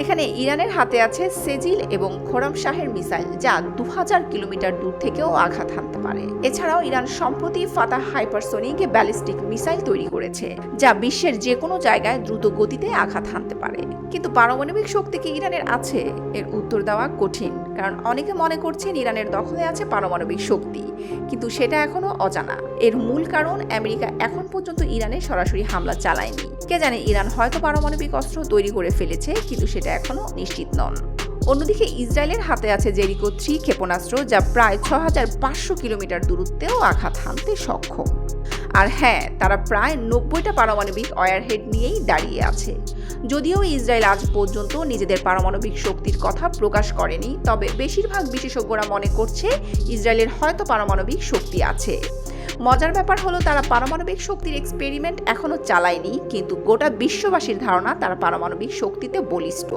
এখানে ইরানের হাতে আছে সেজিল এবং খোরামশাহের মিসাইল, যা 2000 কিলোমিটার দূর থেকেও আঘাত হানতে পারে। এছাড়াও ইরান সম্প্রতি ফাতাহ হাইপারসোনিক ব্যালিস্টিক মিসাইল তৈরি করেছে, যা বিশ্বের যে কোনো জায়গায় দ্রুত গতিতে আঘাত হানতে পারে। কিন্তু পারমাণবিক শক্তি কি ইরানের আছে? এর উত্তর দেওয়া কঠিন, কারণ অনেকে মনে করছেন ইরানের দখলে আছে পারমাণবিক শক্তি, কিন্তু সেটা এখনো অজানা। এর মূল কারণ, আমেরিকা এখন পর্যন্ত ইরানে সরাসরি হামলা চালায়নি। কে জানে, ইরান হয়তো পারমাণবিক অস্ত্র তৈরি করে ফেলেছে, কিন্তু সেটা এখনো নিশ্চিত নন। অন্যদিকে ইসরায়েলের হাতে আছে জেরিকো 3 ক্ষেপণাস্ত্র, যা প্রায় 6500 কিলোমিটার দূরত্বেও আঘাত হানতে সক্ষম। আর হ্যাঁ, তারা প্রায় 90টা পারমাণবিক ওয়ারহেড নিয়েই দাঁড়িয়ে আছে। যদিও ইসরায়েল আজ পর্যন্ত নিজেদের পারমাণবিক শক্তির কথা প্রকাশ করেনি, তবে বেশিরভাগ বিশেষজ্ঞরা মনে করছে ইসরায়েলের হয়তো পারমাণবিক শক্তি আছে। মজার ব্যাপার হলো, তারা পারমাণবিক শক্তির এক্সপেরিমেন্ট এখনো চালায়নি, কিন্তু গোটা বিশ্ববাসীর ধারণা তারা পারমাণবিক শক্তিতে বলিষ্ঠ।